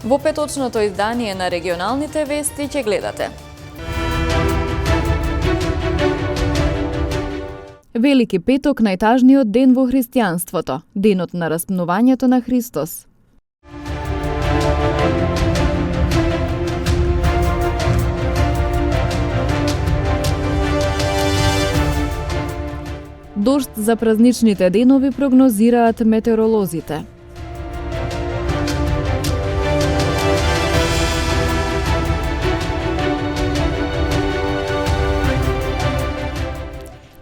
Во петочното издание на регионалните вести ќе гледате. Велики петок, најтажниот ден во христијанството, денот на распнувањето на Христос. Дожд за празничните денови прогнозираат метеоролозите.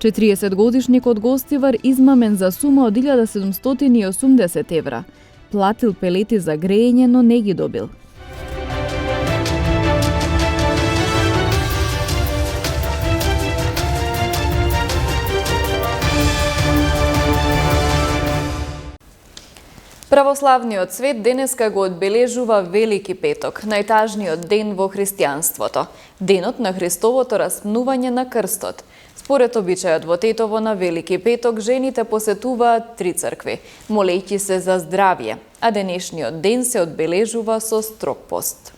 Четириесетгодишник од Гостивар измамен за сума од 1780 евра. Платил пелети за грејење, но не ги добил. Православниот свет денеска го одбележува Велики петок, најтажниот ден во христијанството, денот на Христовото распнување на крстот. Според обичајот во Тетово на Велики петок, жените посетуваат 3 цркви, молејќи се за здравје, а денешниот ден се одбележува со строг пост.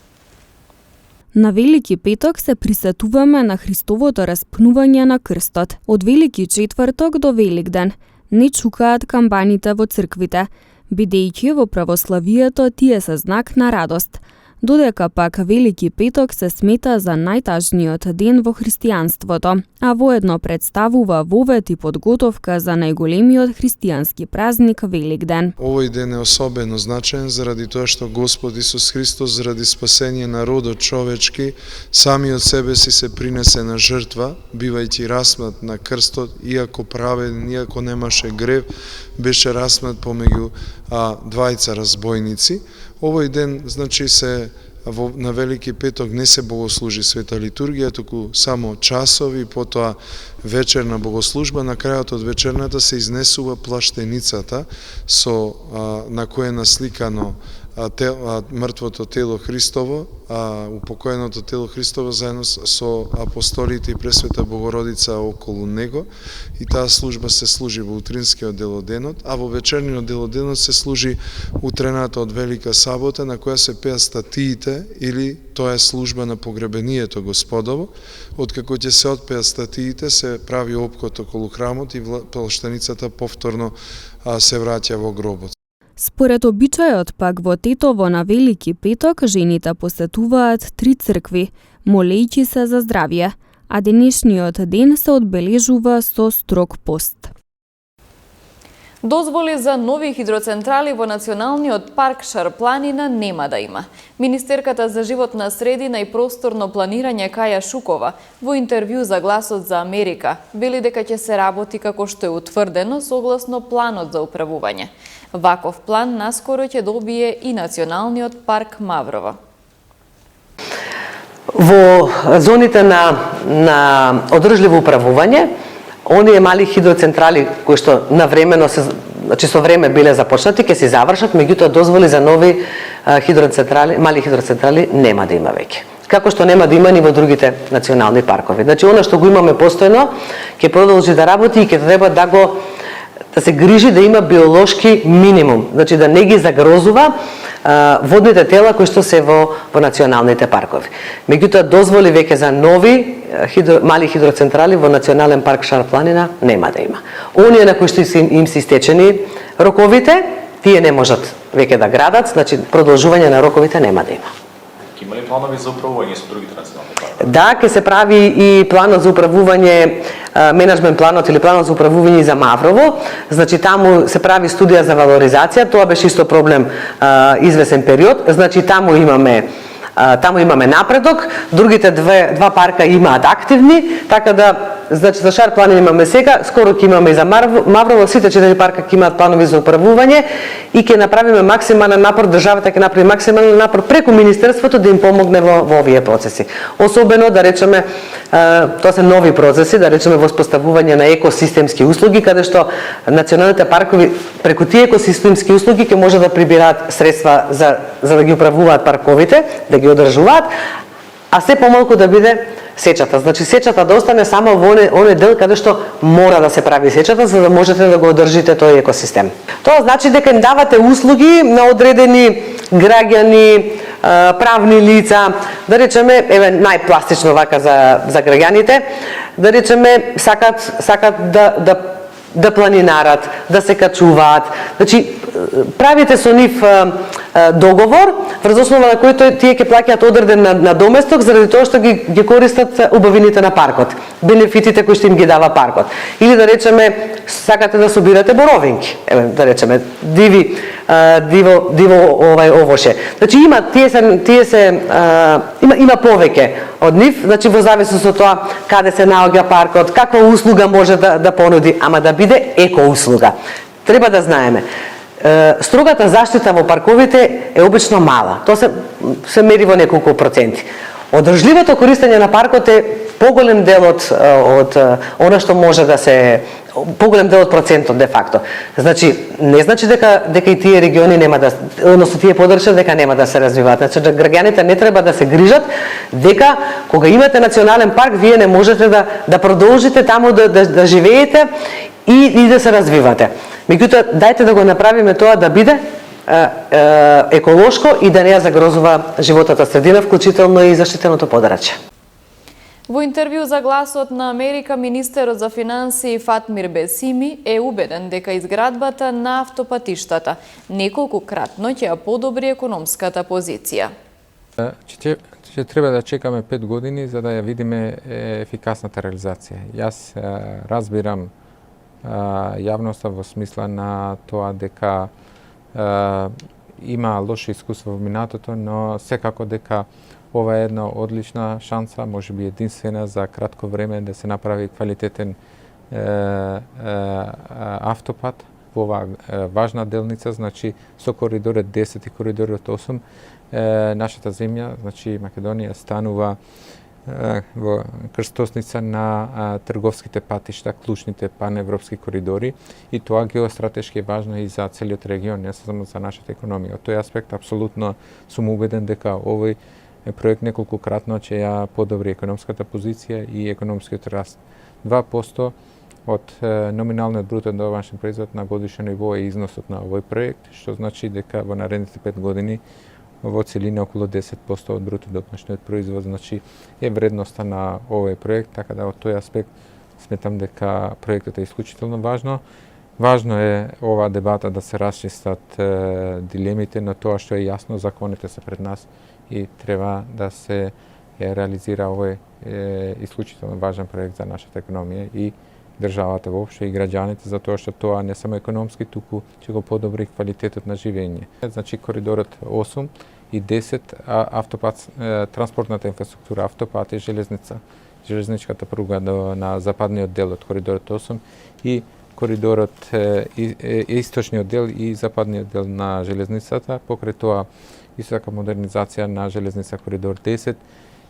На Велики петок се присетуваме на Христовото распнување на крстот. Од Велики четврток до Великден не чукаат камбаните во црквите, бидејќи во православието тие се знак на радост, додека пак Велики петок се смета за најтажниот ден во христијанството, а воедно представува вовет и подготовка за најголемиот христијански празник Великден. Овој ден е особено значаен заради тоа што Господ Исус Христос заради спасение на родот човечки самиот себе си се принесе на жртва, бивајќи распнат на крстот, иако праведен, иако немаше грев, беше распнат помеѓу двајца разбойници. Овој ден, значи, на Велики петок не се богослужи света литургија, туку само часови, потоа вечерна богослужба. На крајот од вечерната се изнесува плаштеницата на која е насликано мртвото тело Христово, упокоеното тело Христово заедно со апостолите и Пресвета Богородица околу него, и таа служба се служи во утринскиот дел од денот, а во вечерниот дел од денот се служи утрената од Велика сабота, на која се пеат статиите, или тоа е служба на погребението Господово. Откако ќе се отпеат статиите, се прави опкот околу храмот и плаштеницата повторно се враќа во гробот. Според обичајот пак во Тетово на Велики петок, жените посетуваат 3 цркви, молејќи се за здравје, а денешниот ден се одбележува со строг пост. Дозволи за нови хидроцентрали во Националниот парк Шар-планина нема да има. Министерката за животна средина и просторно планирање Каја Шукова во интервју за Гласот за Америка вели дека ќе се работи како што е утврдено согласно планот за управување. Ваков план наскоро ќе добие и Националниот парк Маврово. Во зоните на одржливо управување, оние мали хидроцентрали кои што навремено со време биле започнати, ќе се завршат, меѓутоа дозволи за нови мали хидроцентрали нема да има веќе. Како што нема да има ни во другите национални паркови. Значи, она што го имаме постојано, ќе продолжи да работи и ќе треба да се грижи да има биолошки минимум, значи да не ги загрозува водните тела кои што се во националните паркови. Меѓутоа дозволи веќе за нови мали хидроцентрали во Национален парк Шар-планина нема да има. Оние на кои што им се истечени роковите, тие не можат веќе да градат, значи продолжување на роковите нема да има. Ќе има ли планови за управување со другите национални паркови? Да, ќе се прави и планот за управување, менеджмент планот или планот за управување за Маврово. Значи таму се прави студија за валоризација, тоа беше исто проблем извесен период. Значи таму имаме напредок, другите два парка имаат активни, така да значи за Шар-планина имаме сега, скоро ќе имаме и за Маврово, сите 4 парка ќе имаат планови за управување и ќе направиме максимален напор, државата ќе направи максимален напор преку Министерството да им помогне во овие процеси. Особено да речеме, тоа се нови процеси, да речеме воспоставување на екосистемски услуги, каде што националните паркови преку тие екосистемски услуги ќе може да прибираат средства за да ги управуваат парковите, да ги одржуваат, а се помалку да биде сечата. Значи сечата да остане само во оној дел каде што мора да се прави сечата, за да можете да го одржите тој екосистем. Тоа значи дека им давате услуги на одредени граѓани, правни лица, да речеме, еве најпластично вака за граѓаните, да речеме сакат да планинарат, да се качуваат. Значи правите со нив договор врз основа на кој тие ќе плаќаат одреден надоместок заради тоа што ги користат убавините на паркот, бенефитите кои што им ги дава паркот. Или да речеме сакате да собирате боровинки, еве да речеме диво овоше. Значи има има повеќе од нив, значи во зависност од тоа каде се наоѓа паркот, каква услуга може да понуди, ама да биде еко услуга. Треба да знаеме. Строгата заштита во парковите е обично мала. Тоа се мери во неколку проценти. Одржливото користење на паркот е поголем дел од она што може да се поголем дел од процентот де факто. Значи не значи дека и тие региони нема да, односно тие подршја дека нема да се развиваат. Значи да граѓаните не треба да се грижат дека кога имате национален парк вие не можете да продолжите таму да живеете и да се развивате. Меѓутоа, дајте да го направиме тоа да биде еколошко и да не ја загрозува животната средина, вклучително и заштитеното подрачје. Во интервју за Гласот на Америка, министерот за финансии Фатмир Бесими е убеден дека изградбата на автопатиштата неколкукратно ќе ја подобри економската позиција. Ќе треба да чекаме 5 години за да ја видиме ефикасната реализација. Јас разбирам јавноста во смисла на тоа дека има лоши искуства во минатото, но секако дека ова е една одлична шанса, можеби единствена за кратко време да се направи квалитетен автопат во оваа важна делница, значи со коридорот 10 и коридорот 8 нашата земја, значи Македонија станува во крстосница на трговските патишта, клучните паневропски коридори и тоа геостратешки е важно и за целиот регион, не само за нашата економија. Од тој аспект апсолутно сум убеден дека овој проект неколкукратно ќе ја подобри економската позиција и економскиот раст. 2% од номиналниот брутен домашен производ на годишно ниво е износот на овој проект, што значи дека во наредните 5 години во целина околу 10% од бруто домашниот производ, значи е вредноста на овој проект, така да од тој аспект сметам дека проектот е исклучително важно. Важно е оваа дебата да се расчистат дилемите, но тоа што е јасно, законите се пред нас и треба да се реализира овој исклучително важен проект за нашата економија и државата воопшто и граѓаните, затоа што тоа не само економски, туку ќе го подобри квалитетот на живење. Значи коридорот 8 и 10 автопат, транспортната инфраструктура, автопат и железничката пруга на западниот дел од коридорот 8 и коридорот источниот дел и западниот дел на железницата, покрај тоа исто така модернизација на железница коридор 10,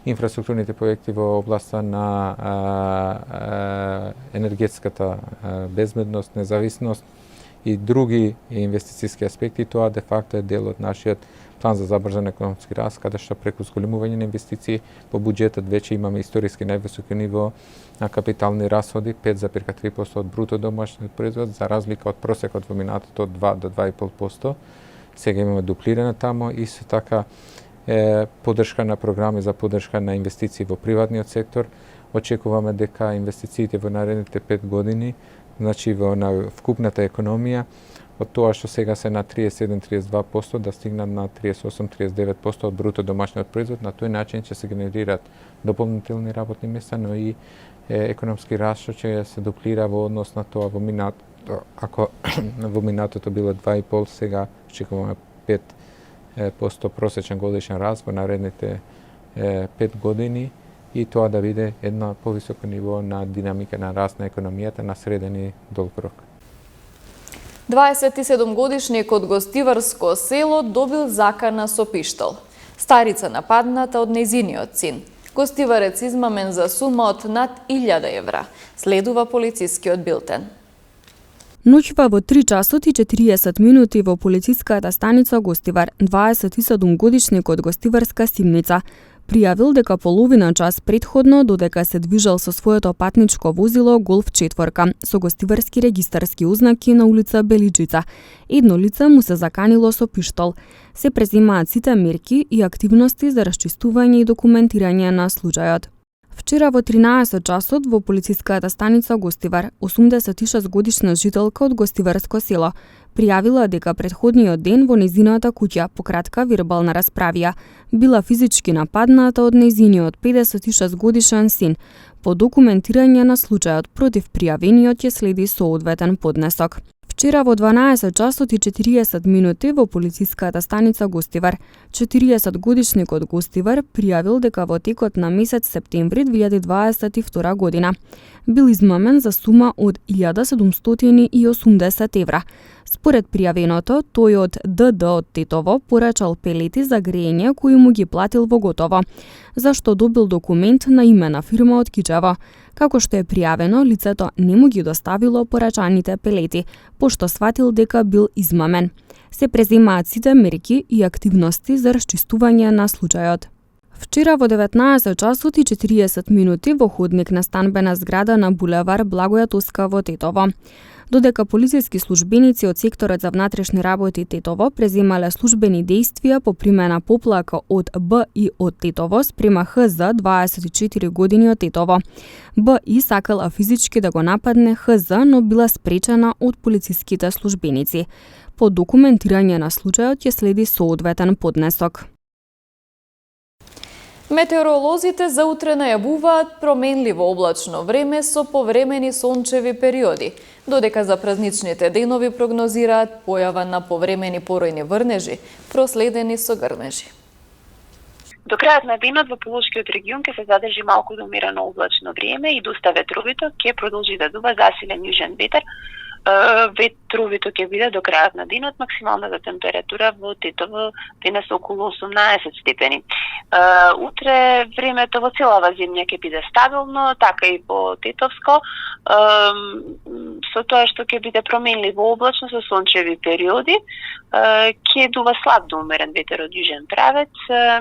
инфраструктурните проекти во областа на енергетската безбедност, независност и други инвестициски аспекти, тоа де факто е дел од нашиот план за забрзан економски раст, каде што преку зголемување на инвестиции по буџетот веќе имаме историски највисоко ниво на капитални расходи, 5,3% од бруто домашниот производ, за разлика од просекот во минатото од 2 до 2,5%. Сега имаме дуплирано тамо, исто така поддршка на програми за поддршка на инвестиции во приватниот сектор. Очекуваме дека инвестициите во наредните 5 години, значи во вкупната економија, од тоа што сега се на 37-32% да стигнат на 38-39% од бруто домашниот производ. На тој начин ќе се генерираат дополнителни работни места, но и економски раст што ќе се дуплира во однос на тоа во минатото. Ако во минатото било 2,5, сега очекуваме 5% просечен годишен раст во наредните 5 години и тоа да биде едно повисоко ниво на динамика на раст на економијата на среден и долг рок. 27-годишник од гостиварско село добил закана со пиштол. Старица нападната од нејзиниот син. Гостиварец измамен за сума од над 1000 евра. Следува полицискиот билтен. Ноќва во 3 часот и 40 минути во полициската станица Гостивар, 27 годишник од Гостиварска Симница, пријавил дека половина час претходно, додека се движел со своето патничко возило Голф 4 со гостиварски регистарски ознаки на улица Белиджица, едно лице му се заканило со пиштол. Се преземаат сите мерки и активности за расчистување и документирање на случајот. Вчера во 13 часот во полициската станица Гостивар, 86 годишна жителка од Гостиварско село пријавила дека претходниот ден во нејзината куќа по кратка вербална расправија била физички нападната од нејзиниот 56 годишен син. По документирање на случајот против пријавениот ќе следи соодветен поднесок. Вчера во 12 часот и 40 минути во полициската станица Гостивар, 40 годишникот Гостивар пријавил дека во текот на месец септември 2022 година бил измамен за сума од 1780 евра. Според пријавеното, тој од ДД од Тетово порачал пелети за грејење кои му ги платил во готово, зашто добил документ на име на фирма од Кичево. Како што е пријавено, лицето не му ги доставило порачаните пелети, пошто сватил дека бил измамен. Се преземаат сите мерки и активности за расчистување на случајот. Вчера во 19 часот и 40 минути во ходник на станбена зграда на булевар Благоја Тоска во Тетово. Додека полициски службеници од секторот за внатрешни работи Тетово преземале службени дејствија по примена поплака од Б и од Тетово спрема ХЗ 24 години од Тетово. Б и сакала физички да го нападне ХЗ, но била спречена од полициските службеници. По документирање на случајот ќе следи соодветен поднесок. Метеоролозите за утре најавуваат променливо облачно време со повремени сончеви периоди, додека за празничните денови прогнозираат појава на повремени поројни врнежи, проследени со грмежи. До крајот на денот во Полошкиот регион ќе се задржи малку до умерено облачно време и доста ветровито, ќе продолжи да дува засилен јужен ветер. Ветровито ќе биде до крајот на денот, максималната температура во Тетово денес околу 18 степени. Утре времето во целава земја ќе биде стабилно, така и по Тетовско, со тоа што ќе биде променливо облачно со сончеви периоди, ќе дува слаб до умерен ветер од јужен правец,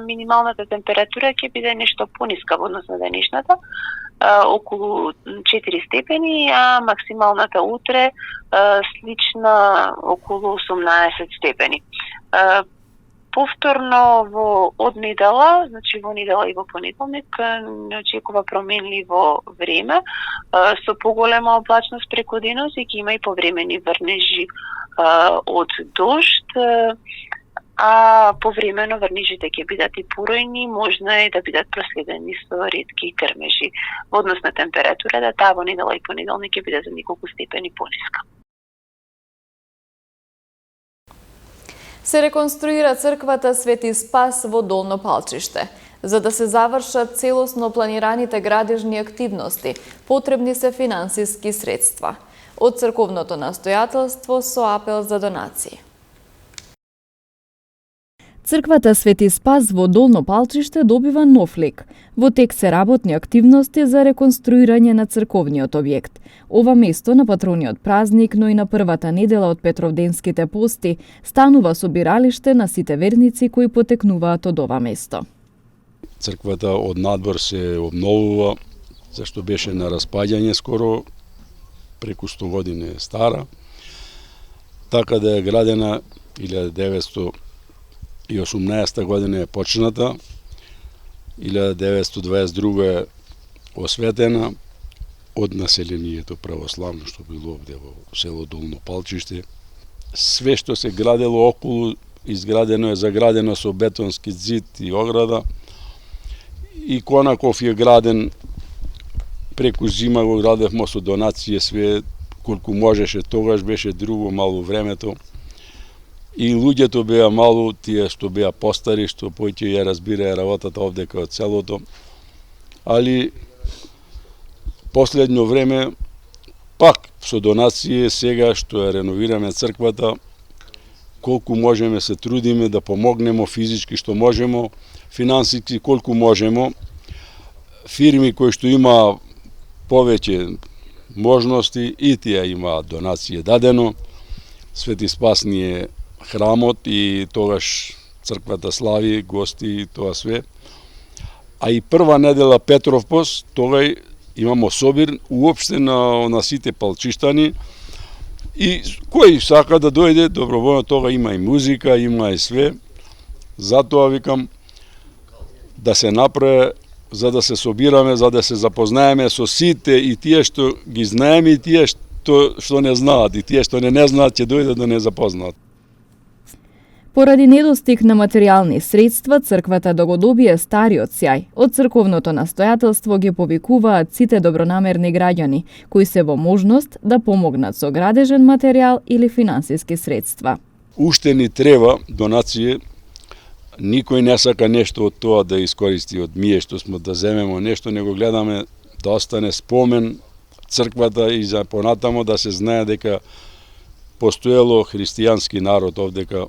минималната температура ќе биде нешто пониска во однос на денешната, околу 4 степени, а максималната утре слична околу 18 степени. Повторно од недела, значи во недела и во понеделник, не очекува променливо време со поголема облачност преку денот и ќе има и повремени врнежи од дожд, а повремено врнежите ќе бидат и поројни, можно е да бидат проследени со ретки грмежи. Во однос на температура, да таа во недела и понеделник ќе биде за неколку степени пониска. Се реконструира црквата Свети Спас во Долно Палчиште. За да се завршат целосно планираните градежни активности, потребни се финансиски средства. Од црковното настојателство со апел за донации. Црквата Свети Спас во Долно Палчиште добива нов лик. Во тек се работни активности за реконструирање на црковниот објект. Ова место на патрониот празник, но и на првата недела од Петровденските пости, станува собиралиште на сите верници кои потекнуваат од ова место. Црквата од надвор се обновува, зашто беше на распаѓање скоро, преку 100 години е стара, така да е градена 1918 година е почната, 1922 е осветена од населението православно што било овде во село Долно Палчиште. Све што се градело околу, изградено е заградено со бетонски зид и ограда. И Конаков е граден преку зима, го градевме со донација све колку можеше, тогаш беше друго мало времето. И луѓето беа мало, тие што беа постари, што поќе ја разбираа работата овде кај селото. Али последно време, пак со донација сега што ја реновираме црквата, колку можеме се трудиме да помогнемо физички што можемо, финансиски колку можемо. Фирми кои што има повеќе можности и тие имаат донација дадено. Свети Спас ни е храмот и тогаш црквата слави, гости и тоа све. а и прва недела Петров пост, тогај имамо собир уопште на сите палчиштани, и кој сака да дојде, доброволно, тога има и музика, има и све. Затоа викам да се направи, за да се собираме, за да се запознаеме со сите, и тие што ги знаеме, и тие што не знаат, и тие што не знаат ќе дојдат да не запознаат. Поради недостиг на материјални средства, црквата да го добие стариот сјај. Од црковното настојателство ги повикуваат сите добронамерни граѓани, кои се во можност да помогнат со градежен материјал или финансиски средства. Уште ни треба донација. Никој не сака нешто од тоа да искористи од ние што сме да земемо нешто, него гледаме да остане спомен црквата и за понатамо да се знае дека постоело христијански народ овдека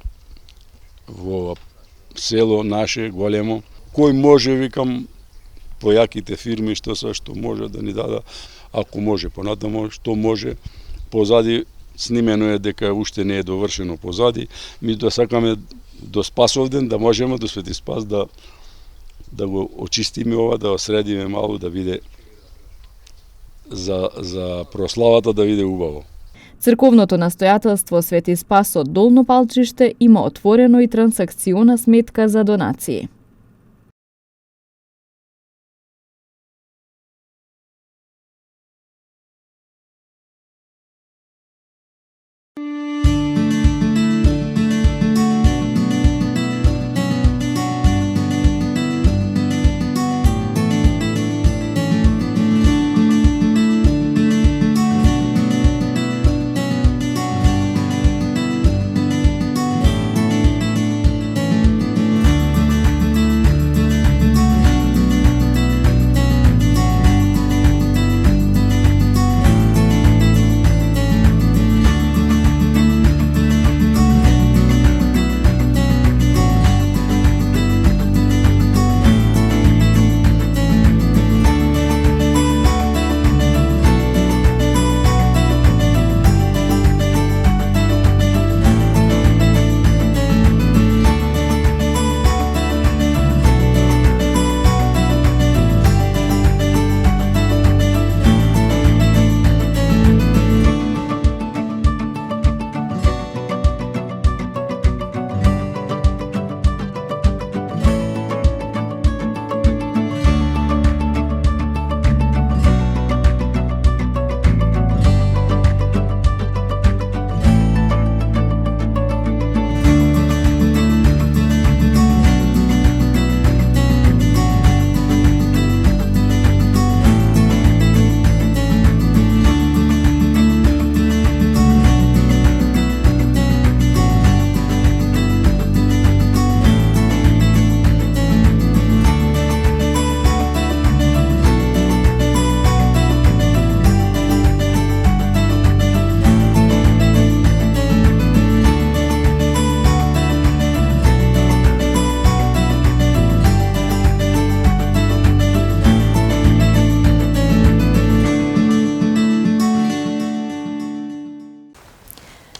во село наше големо. Кој може, викам, појаките фирми што може да ни дада, ако може понатамо, што може. Позади снимено е дека уште не е довршено позади. Ми да сакаме до Спасовден да можеме до Свети Спас да го очистиме ова, да го средиме малку, да биде за прославата да биде убаво. Црковното настојателство Свети Спас од Долно Палчиште има отворено и трансакциона сметка за донации.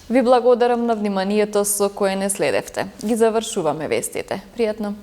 Ви благодарам на вниманието со кое не следевте. Ги завршуваме вестите. Пријатно!